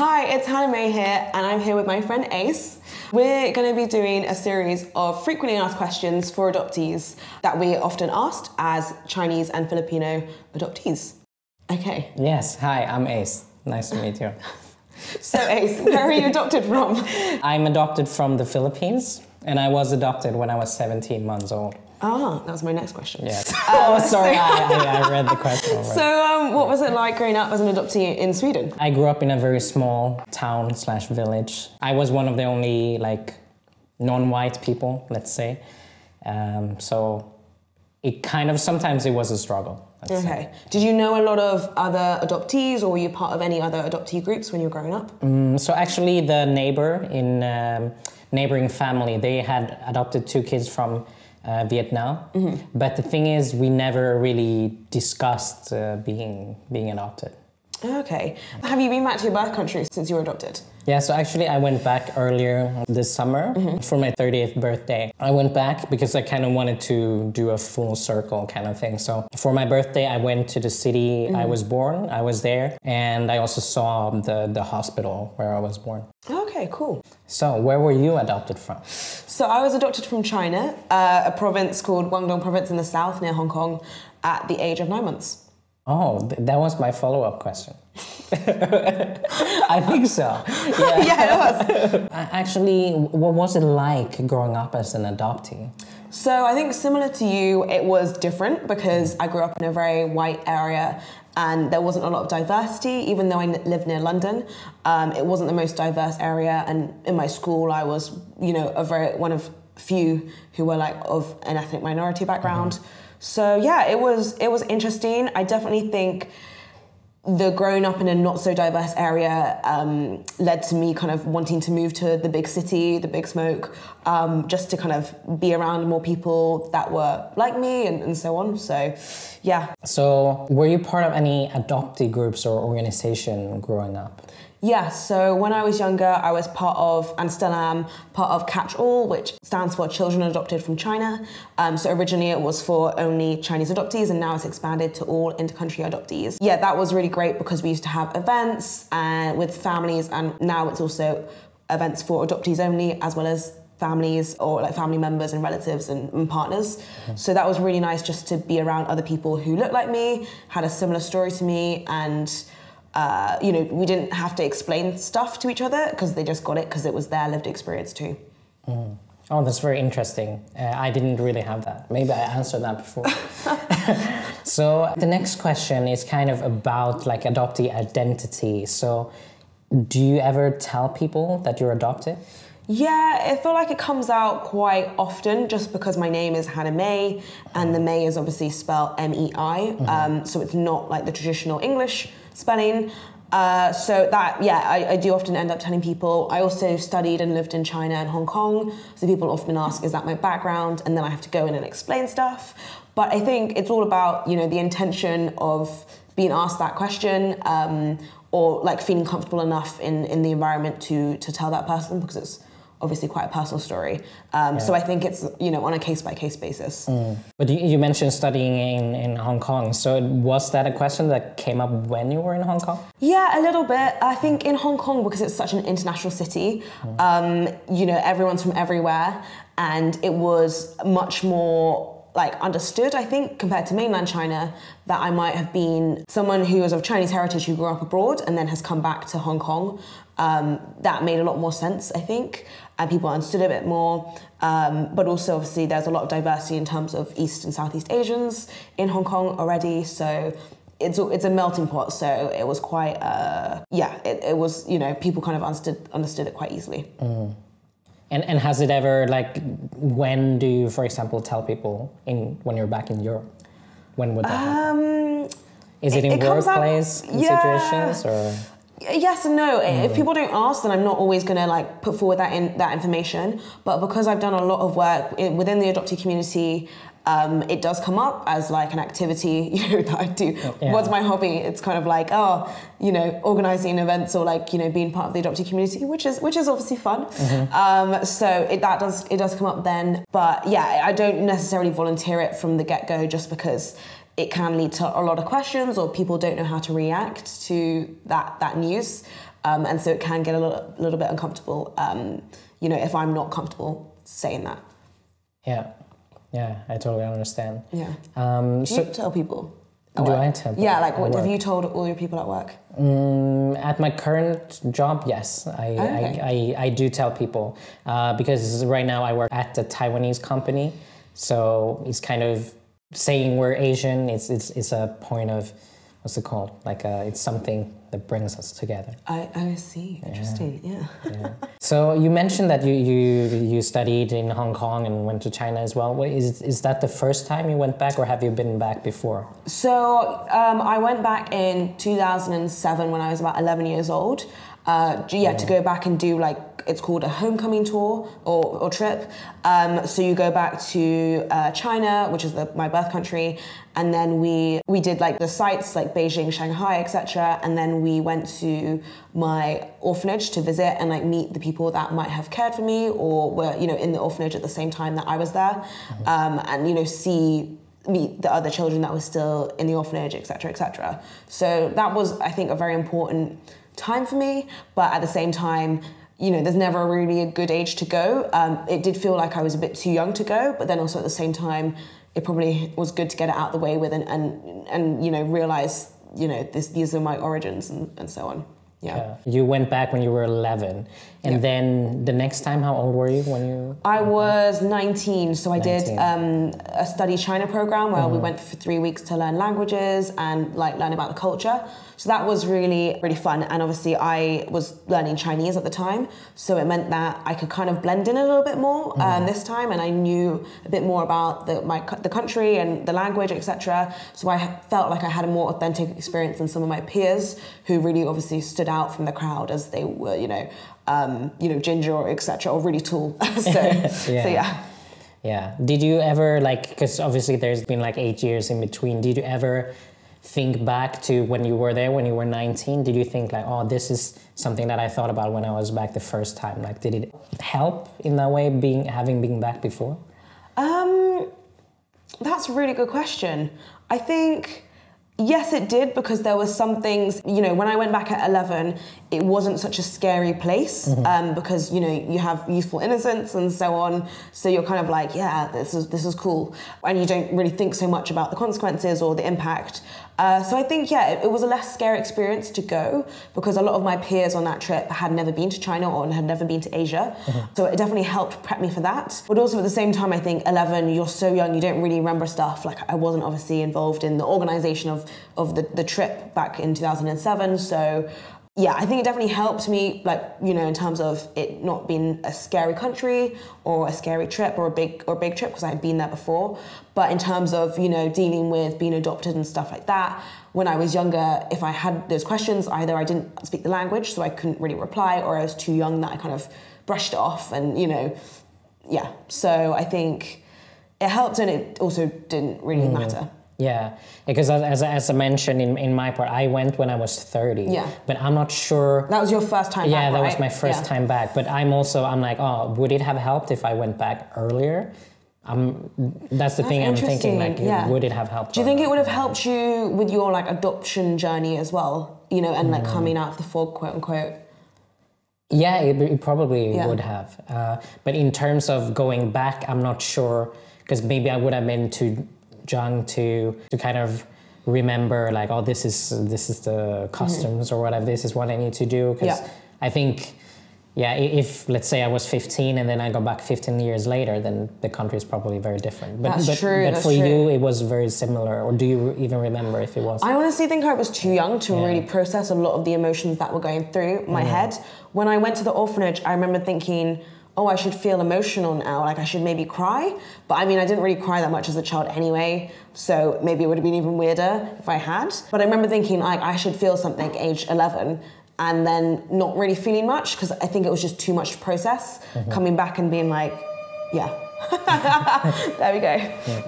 Hi, it's Hannah-Mei here, and I'm here with my friend Ace. We're going to be doing a series of frequently asked questions for adoptees that we often asked as Chinese and Filipino adoptees. Okay. Yes, hi, I'm Ace. Nice to meet you. So Ace, where are you adopted from? I'm adopted from the Philippines, and I was adopted when I was 17 months old. Ah, that was my next question. Yes. Sorry, I read the question already. So what was it like growing up as an adoptee in Sweden? I grew up in a very small town/village. I was one of the only non-white people, let's say. So it kind of, sometimes it was a struggle. Okay. Say. Did you know a lot of other adoptees, or were you part of any other adoptee groups when you were growing up? So actually the neighbor in neighboring family, they had adopted 2 kids from Vietnam. Mm-hmm. But the thing is, we never really discussed being adopted. Okay. Have you been back to your birth country since you were adopted? Yeah, so actually I went back earlier this summer for my 30th birthday. I went back because I kind of wanted to do a full circle kind of thing. So for my birthday, I went to the city I was born. I was there, and I also saw the hospital where I was born. Okay, cool. So where were you adopted from? So I was adopted from China, a province called Guangdong Province in the south near Hong Kong, at the age of 9 months. Oh, that was my follow-up question. I think so. Yeah, yeah, it was. Actually, what was it like growing up as an adoptee? So I think similar to you, it was different because I grew up in a very white area and there wasn't a lot of diversity, even though I lived near London. It wasn't the most diverse area, and in my school I was, one of few who were of an ethnic minority background. So yeah, it was interesting. I definitely think the growing up in a not so diverse area led to me kind of wanting to move to the big city, the big smoke, just to kind of be around more people that were like me and so on. So yeah. So were you part of any adoptee groups or organization growing up? Yeah, so when I was younger, I was part of, and still am, part of Catch All, which stands for Children Adopted from China. So originally it was for only Chinese adoptees, and now it's expanded to all inter-country adoptees. Yeah, that was really great because we used to have events with families, and now it's also events for adoptees only, as well as families or family members and relatives and partners. So that was really nice just to be around other people who looked like me, had a similar story to me, and we didn't have to explain stuff to each other because they just got it because it was their lived experience too. Oh, that's very interesting. I didn't really have that. Maybe I answered that before. So the next question is kind of about adoptee identity. So do you ever tell people that you're adopted? Yeah, I feel like it comes out quite often just because my name is Hannah-Mei, and the Mei is obviously spelled M-E-I, so it's not like the traditional English spelling. So that, yeah, I do often end up telling people. I also studied and lived in China and Hong Kong, so people often ask, is that my background? And then I have to go in and explain stuff. But I think it's all about, the intention of being asked that question, or feeling comfortable enough in the environment to tell that person, because it's obviously quite a personal story. So I think it's, on a case-by-case basis. But you mentioned studying in Hong Kong. So was that a question that came up when you were in Hong Kong? Yeah, a little bit. I think in Hong Kong, because it's such an international city, everyone's from everywhere. And it was much more understood, I think, compared to mainland China, that I might have been someone who was of Chinese heritage who grew up abroad and then has come back to Hong Kong. That made a lot more sense, I think, and people understood it a bit more. But also, obviously, there's a lot of diversity in terms of East and Southeast Asians in Hong Kong already, so it's a melting pot. So it was quite, it was, people kind of understood it quite easily. And has it ever, when do you, for example, tell people when you're back in Europe? When would that happen? Is it in workplace situations, or? Yes and no. If people don't ask, then I'm not always going to put forward that information. But because I've done a lot of work within the adoptee community, it does come up as an activity that I do. Yeah. What's my hobby? It's kind of organising events or being part of the adoptee community, which is obviously fun. So it does come up then. But yeah, I don't necessarily volunteer it from the get-go, just because it can lead to a lot of questions, or people don't know how to react to that news. and so it can get a little bit uncomfortable, you know, if I'm not comfortable saying that. Yeah, I totally understand. Yeah. Do you tell people? Do I tell people? Yeah, like what have you told all your people at work? At my current job, yes, I do tell people because right now I work at a Taiwanese company, so it's kind of saying we're Asian. It's a point of, what's it called? Like it's something that brings us together. I see. Interesting. Yeah. So you mentioned that you studied in Hong Kong and went to China as well. Is that the first time you went back, or have you been back before? So I went back in 2007 when I was about 11 years old. To go back and do like, it's called a homecoming tour or trip. So you go back to China, which is my birth country, and then we did like the sites like Beijing, Shanghai, etc. And then we went to my orphanage to visit and like meet the people that might have cared for me or were, you know, in the orphanage at the same time that I was there, and you know, meet the other children that were still in the orphanage, etc., etc. So that was, I think, a very important time for me, but at the same time, you know, there's never really a good age to go. It did feel like I was a bit too young to go, but then also at the same time, it probably was good to get it out of the way with and you know, realize, you know, these are my origins and so on. Yeah. You went back when you were 11, and then the next time, how old were you when you? I was 19, so I did a study China program where we went for 3 weeks to learn languages and like learn about the culture. So that was really, really fun. And obviously I was learning Chinese at the time, so it meant that I could kind of blend in a little bit more this time, and I knew a bit more about the country and the language, etc. So I felt like I had a more authentic experience than some of my peers who really obviously stood out from the crowd as they were, you know, ginger or etc. or really tall. So yeah. Yeah. Did you ever like? Because obviously there's been like 8 years in between. Did you ever think back to when you were there, when you were 19? Did you think like, oh, this is something that I thought about when I was back the first time? Like, did it help in that way, having been back before? That's a really good question. I think, yes, it did, because there was some things, you know, when I went back at 11, it wasn't such a scary place because, you know, you have youthful innocence and so on. So you're kind of like, yeah, this is cool. And you don't really think so much about the consequences or the impact. So I think, yeah, it was a less scary experience to go because a lot of my peers on that trip had never been to China or had never been to Asia. So it definitely helped prep me for that. But also at the same time, I think 11, you're so young, you don't really remember stuff. Like I wasn't obviously involved in the organization of the trip back in 2007. So yeah, I think it definitely helped me, like, you know, in terms of it not being a scary country or a scary trip or a big trip because I had been there before. But in terms of, you know, dealing with being adopted and stuff like that, when I was younger, if I had those questions, either I didn't speak the language, so I couldn't really reply, or I was too young that I kind of brushed it off and, you know, yeah. So I think it helped and it also didn't really matter. Yeah, because as I mentioned in my part, I went when I was 30. Yeah. But I'm not sure. That was your first time back, Yeah, that right? was my first time back. But I'm like, oh, would it have helped if I went back earlier? That's the thing I'm thinking, like, would it have helped? Do you think it would have helped you with your, like, adoption journey as well? You know, and, like, coming out of the fog, quote unquote? Yeah, it probably would have. But in terms of going back, I'm not sure, because maybe I would have been too young to kind of remember like, oh, this is the customs or whatever, this is what I need to do, because I think if let's say I was 15 and then I go back 15 years later, then the country is probably very different. But for you it was very similar, or do you even remember if it was? I honestly think I was too young to really process a lot of the emotions that were going through my head. When I went to the orphanage, I remember thinking, oh, I should feel emotional now, like I should maybe cry. But I mean, I didn't really cry that much as a child anyway, so maybe it would have been even weirder if I had. But I remember thinking, like, I should feel something age 11, and then not really feeling much, because I think it was just too much to process, coming back and being like, yeah, there we go. Yeah.